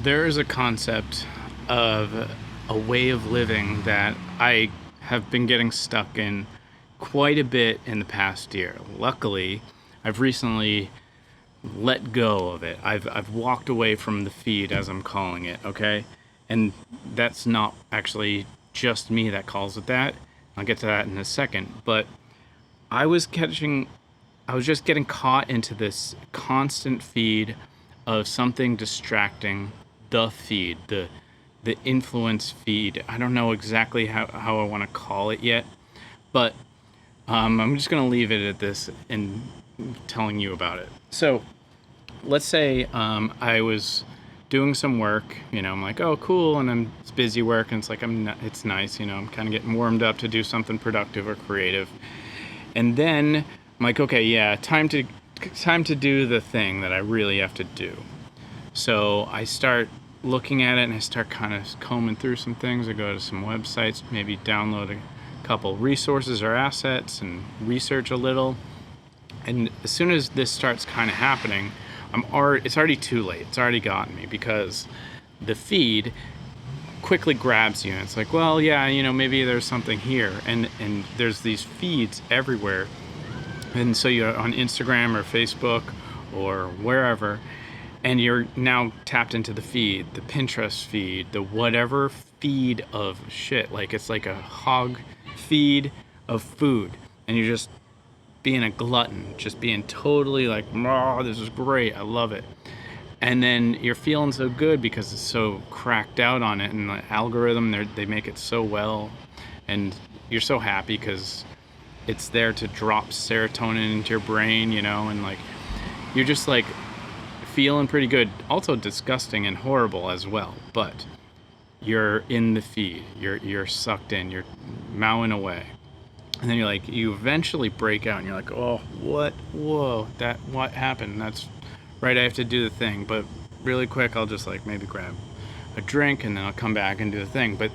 There is a concept of a way of living that I have been getting stuck in quite a bit in the past year. Luckily, I've recently let go of it. I've walked away from the feed, as I'm calling it, okay? And that's not actually just me that calls it that. I'll get to that in a second. But I was catching I was just getting caught into this constant feed of something distracting, the feed, the influence feed. I don't know exactly how I want to call it yet, but I'm just going to leave it at this and telling you about it. So let's say I was doing some work, I'm like, oh, cool, and it's busy work, and it's like, it's nice, I'm kind of getting warmed up to do something productive or creative. And then I'm like, okay, yeah, time to do the thing that I really have to do. So I start looking at it and I start kind of combing through some things. I go to some websites, maybe download a couple resources or assets and research a little. And as soon as this starts kind of happening, it's already too late. It's already gotten me because the feed quickly grabs you and it's like, well, yeah, maybe there's something here, and there's these feeds everywhere. And so you're on Instagram or Facebook or wherever, and you're now tapped into the feed, the Pinterest feed, the whatever feed of shit. Like it's like a hog feed of food, and you're just being a glutton, just being totally like, oh, this is great, I love it. And then you're feeling so good because it's so cracked out on it, and the algorithm, they make it so well, and you're so happy because it's there to drop serotonin into your brain, and like you're just like feeling pretty good. Also disgusting and horrible as well, but you're in the feed, you're sucked in, you're mowing away. And then you eventually break out and you're like, oh, what happened? That's right, I have to do the thing, but really quick I'll just like maybe grab a drink and then I'll come back and do the thing. But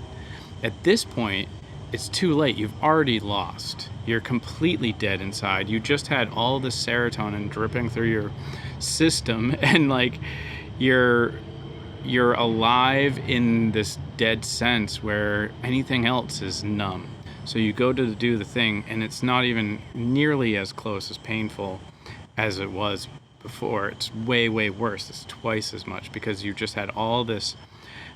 at this point it's too late. You've already lost. You're completely dead inside. You just had all this serotonin dripping through your system, and like you're alive in this dead sense where anything else is numb. So you go to do the thing and it's not even nearly as close as painful as it was before. It's way worse. It's twice as much because you just had all this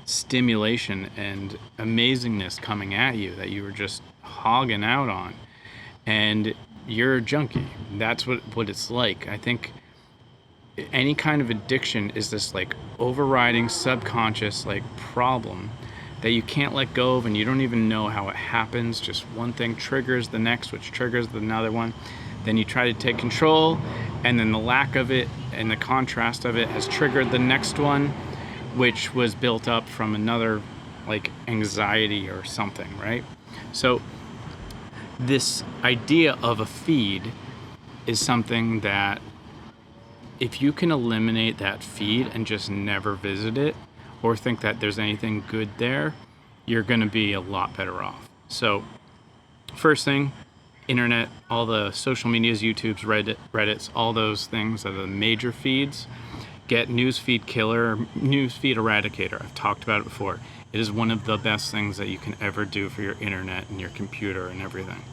stimulation and amazingness coming at you that you were just hogging out on, and you're a junkie. That's what it's like. I think any kind of addiction is this like overriding subconscious like problem that you can't let go of, and you don't even know how it happens. Just one thing triggers the next, which triggers another one. Then you try to take control, and then the lack of it and the contrast of it has triggered the next one, which was built up from another like anxiety or something, right? So this idea of a feed is something that if you can eliminate that feed and just never visit it or think that there's anything good there, you're going to be a lot better off. So first thing, internet, all the social medias, YouTubes, Reddits, all those things are the major feeds. Get Newsfeed Killer, Newsfeed Eradicator. I've talked about it before. It is one of the best things that you can ever do for your internet and your computer and everything.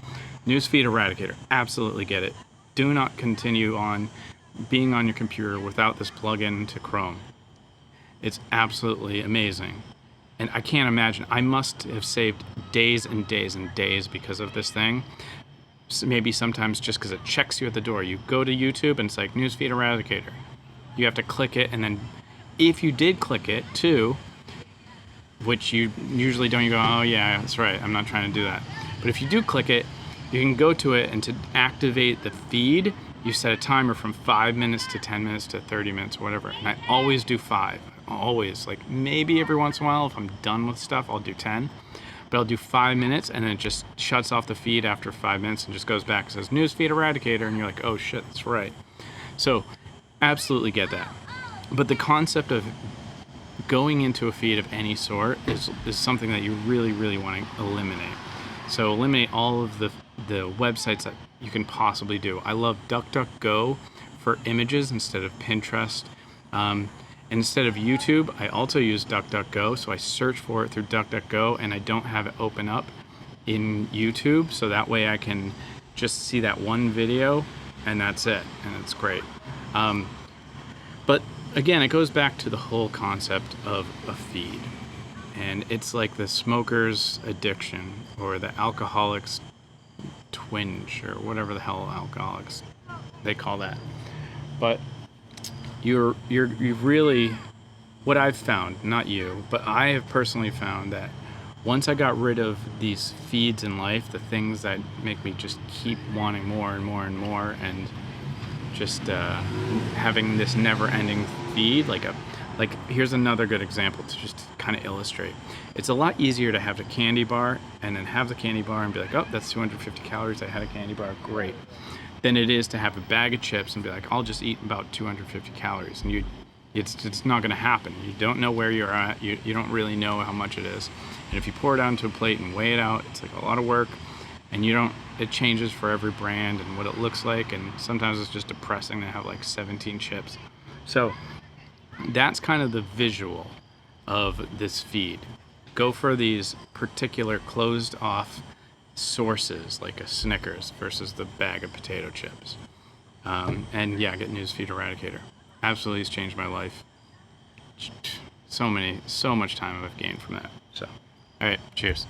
Newsfeed Eradicator, absolutely get it. Do not continue on being on your computer without this plugin to Chrome. It's absolutely amazing. And I can't imagine, I must have saved days and days and days because of this thing. Maybe sometimes just because it checks you at the door. You go to YouTube and it's like Newsfeed Eradicator. You have to click it, and then if you did click it too, which you usually don't, you go, oh yeah, that's right, I'm not trying to do that. But if you do click it, you can go to it, and to activate the feed, you set a timer from 5 minutes to 10 minutes to 30 minutes, whatever. And I always do 5. Always. Like maybe every once in a while, if I'm done with stuff, I'll do 10. But I'll do 5 minutes, and then it just shuts off the feed after 5 minutes and just goes back and says Newsfeed Eradicator, and you're like, oh shit, that's right. So absolutely get that. But the concept of going into a feed of any sort is something that you really want to eliminate. So eliminate all of the websites that you can possibly do. I love DuckDuckGo for images instead of Pinterest. Instead of YouTube, I also use DuckDuckGo, so I search for it through DuckDuckGo, and I don't have it open up in YouTube, so that way I can just see that one video, and that's it, and it's great. But again, it goes back to the whole concept of a feed, and it's like the smoker's addiction, or the alcoholic's twinge, or whatever the hell alcoholics they call that. But you've really, what I've found, not you, but I have personally found that once I got rid of these feeds in life, the things that make me just keep wanting more and more and more, and just having this never-ending feed, like here's another good example to just kind of illustrate. It's a lot easier to have a candy bar and then have the candy bar and be like, oh, that's 250 calories, I had a candy bar, great, than it is to have a bag of chips and be like, I'll just eat about 250 calories. And it's not going to happen. You don't know where you're at. You don't really know how much it is. And if you pour it onto a plate and weigh it out, it's like a lot of work. And it changes for every brand and what it looks like. And sometimes it's just depressing to have like 17 chips. So that's kind of the visual of this feed. Go for these particular closed off sources like a Snickers versus the bag of potato chips. And yeah, get Newsfeed Eradicator. Absolutely has changed my life. So much time I've gained from that. So, all right, cheers.